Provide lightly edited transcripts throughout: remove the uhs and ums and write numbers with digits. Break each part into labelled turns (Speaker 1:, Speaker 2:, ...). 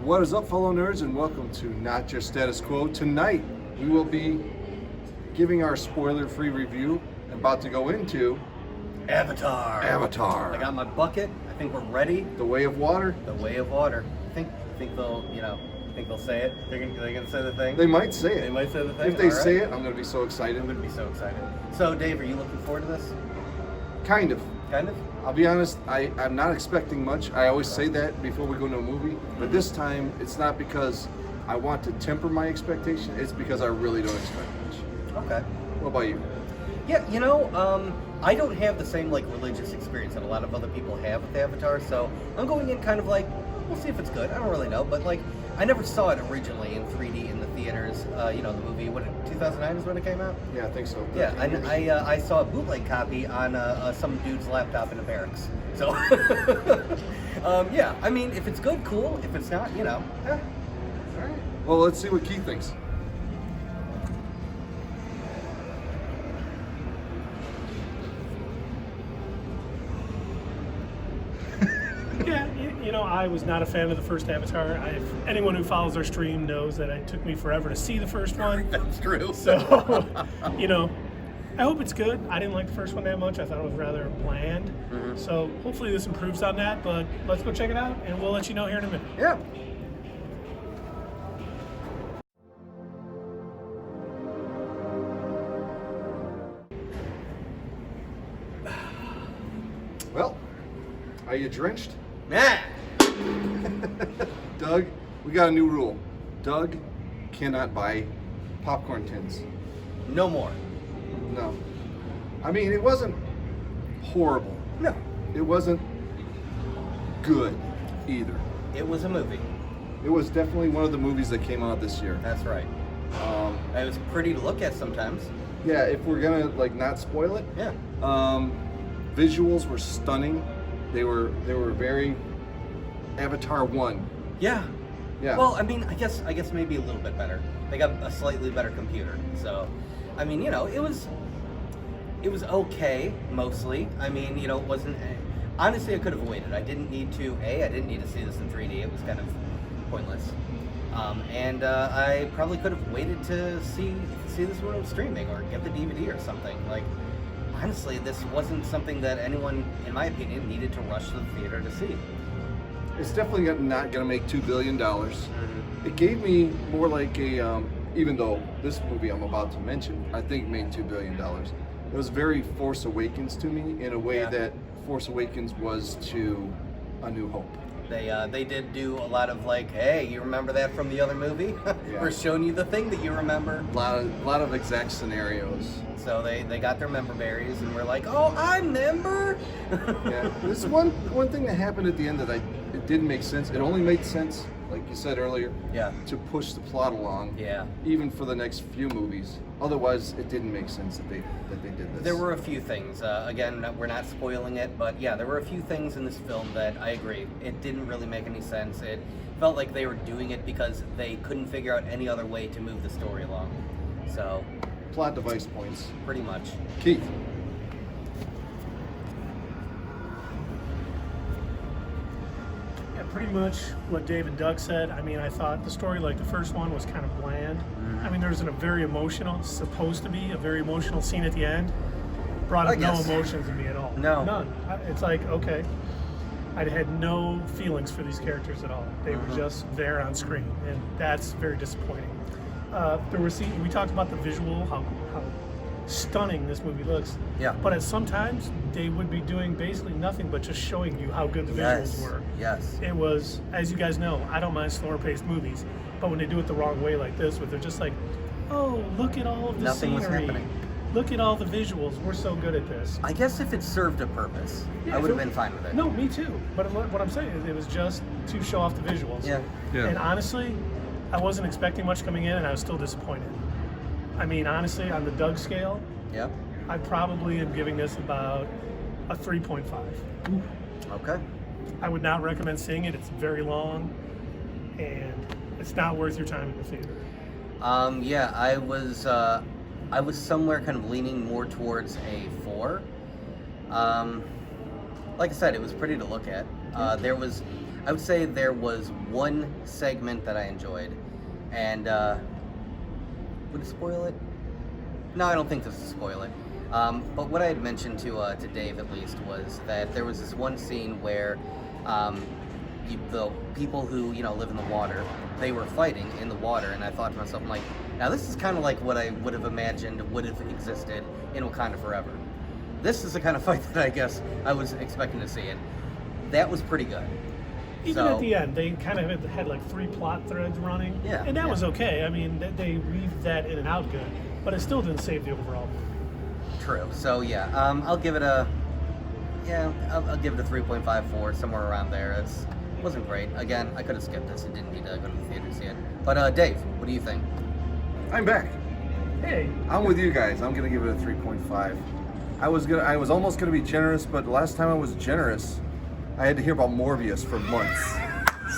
Speaker 1: What is up, fellow nerds, and welcome to Not Just Status Quo. Tonight, we will be giving our spoiler-free review, about to go into
Speaker 2: Avatar. I got my bucket. I think we're ready.
Speaker 1: The Way of Water.
Speaker 2: The Way of Water. I think they'll, think they'll say it. They're gonna say the thing.
Speaker 1: They might say it.
Speaker 2: They might say the thing.
Speaker 1: If they say it, I'm gonna be so excited.
Speaker 2: I'm gonna be so excited. So, Dave, are you looking forward to this?
Speaker 1: Kind of.
Speaker 2: Kind of?
Speaker 1: I'll be honest, I'm not expecting much. I always say that before we go into a movie, but this time it's not because I want to temper my expectation, it's because I really don't expect much.
Speaker 2: Okay.
Speaker 1: What about you?
Speaker 2: Yeah, I don't have the same religious experience that a lot of other people have with Avatar, so I'm going in kind of we'll see if it's good. I don't really know, but I never saw it originally in 3D in the theaters. The movie, 2009 is when it came out?
Speaker 1: Yeah, I think so.
Speaker 2: Yeah, I saw a bootleg copy on some dude's laptop in a barracks. So, yeah, I mean, if it's good, cool. If it's not, All right.
Speaker 1: Well, let's see what Keith thinks.
Speaker 3: Yeah, I was not a fan of the first Avatar. Anyone who follows our stream knows that it took me forever to see the first one.
Speaker 2: That's true.
Speaker 3: So, I hope it's good. I didn't like the first one that much. I thought it was rather bland. Mm-hmm. So hopefully this improves on that, but let's go check it out, and we'll let you know here in a minute.
Speaker 2: Yeah.
Speaker 1: Well, are you drenched?
Speaker 2: Nah.
Speaker 1: Doug, we got a new rule. Doug cannot buy popcorn tins.
Speaker 2: No more.
Speaker 1: No. I mean, it wasn't horrible.
Speaker 2: No.
Speaker 1: It wasn't good either.
Speaker 2: It was a movie.
Speaker 1: It was definitely one of the movies that came out this year.
Speaker 2: That's right. It was pretty to look at sometimes.
Speaker 1: Yeah, if we're gonna not spoil it.
Speaker 2: Yeah.
Speaker 1: Visuals were stunning. They were very Avatar 1.
Speaker 2: Yeah.
Speaker 1: Yeah.
Speaker 2: Well, I mean, I guess maybe a little bit better. They got a slightly better computer. So, I mean, it was okay mostly. I mean, it wasn't. Honestly, I could have waited. I didn't need to. I didn't need to see this in 3D. It was kind of pointless. And I probably could have waited to see this one on streaming or get the DVD or something. Honestly, this wasn't something that anyone, in my opinion, needed to rush to the theater to see.
Speaker 1: It's definitely not going to make $2 billion.
Speaker 2: Mm-hmm.
Speaker 1: It gave me more like a, even though this movie I'm about to mention, I think made $2 billion. It was very Force Awakens to me in a way that Force Awakens was to A New Hope.
Speaker 2: They did do a lot of hey, you remember that from the other movie?
Speaker 1: Yeah.
Speaker 2: We're showing you the thing that you remember.
Speaker 1: A lot of exact scenarios.
Speaker 2: So they got their member berries, and we're like, oh, I remember.
Speaker 1: Yeah, there's one thing that happened at the end that it didn't make sense. It only made sense, like you said earlier, to push the plot along.
Speaker 2: Yeah.
Speaker 1: Even for the next few movies. Otherwise, it didn't make sense that they did this.
Speaker 2: There were a few things. Again, we're not spoiling it, but yeah, there were a few things in this film that I agree. It didn't really make any sense. It felt like they were doing it because they couldn't figure out any other way to move the story along. So.
Speaker 1: Plot device points.
Speaker 2: Pretty much.
Speaker 1: Keith.
Speaker 3: Yeah, pretty much what Dave and Doug said. I mean, I thought the story, like the first one, was kind of bland. I mean, there was supposed to be a very emotional scene at the end. Brought up no emotions in me at all.
Speaker 2: No.
Speaker 3: None. It's okay. I had no feelings for these characters at all. They were just there on screen, and that's very disappointing. We talked about the visual, how stunning this movie looks.
Speaker 2: Yeah.
Speaker 3: But at sometimes they would be doing basically nothing but just showing you how good the visuals were.
Speaker 2: Yes.
Speaker 3: It was, as you guys know, I don't mind slower paced movies, but when they do it the wrong way like this, where they're just oh, look at all of the
Speaker 2: Nothing
Speaker 3: scenery.
Speaker 2: was happening.
Speaker 3: Look at all the visuals. We're so good at this.
Speaker 2: I guess if it served a purpose, I would have been fine with it.
Speaker 3: No, me too. But what I'm saying is it was just to show off the visuals.
Speaker 2: Yeah.
Speaker 3: And honestly, I wasn't expecting much coming in, and I was still disappointed. I mean, honestly, on the Doug scale, I probably am giving this about a 3.5.
Speaker 2: Okay.
Speaker 3: I would not recommend seeing it. It's very long, and it's not worth your time in the theater.
Speaker 2: Yeah, I was somewhere kind of leaning more towards a 4. Like I said, it was pretty to look at. I would say there was one segment that I enjoyed, and would it spoil it? No, I don't think this will spoil it. But what I had mentioned to Dave at least was that there was this one scene where the people who live in the water, they were fighting in the water, and I thought to myself, I'm like, now this is kind of like what I would have imagined would have existed in Wakanda Forever. This is the kind of fight that I guess I was expecting to see, and that was pretty good.
Speaker 3: Even at the end, they kind of had like 3 plot threads running, and that was okay. I mean, they weaved that in and out good, but it still didn't save the overall movie.
Speaker 2: True. So yeah, I'll give it a 3.54, somewhere around there. It wasn't great. Again, I could have skipped this and didn't need to go to the theater to see it. But Dave, what do you think?
Speaker 1: I'm back.
Speaker 3: Hey.
Speaker 1: I'm with you guys. I'm gonna give it a 3.5. I was almost gonna be generous, but the last time I was generous, I had to hear about Morbius for months.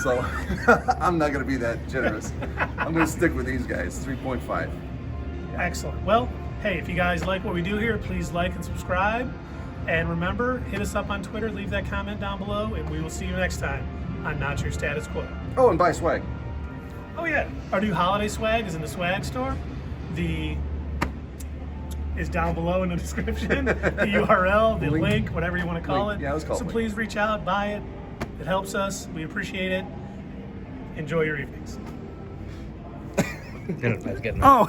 Speaker 1: So I'm not gonna be that generous. I'm gonna stick with these guys. 3.5.
Speaker 3: Excellent. Well, hey, if you guys like what we do here, please like and subscribe. And remember, hit us up on Twitter, leave that comment down below, and we will see you next time on Not Your Status Quo.
Speaker 1: Oh, and buy swag.
Speaker 3: Oh yeah, our new holiday swag is in the swag store. Is down below in the description. The URL, the link, whatever you want to call it.
Speaker 1: Yeah, let's call it.
Speaker 3: So please reach out, buy it. It helps us. We appreciate it. Enjoy your evenings.
Speaker 2: That's getting
Speaker 3: Oh.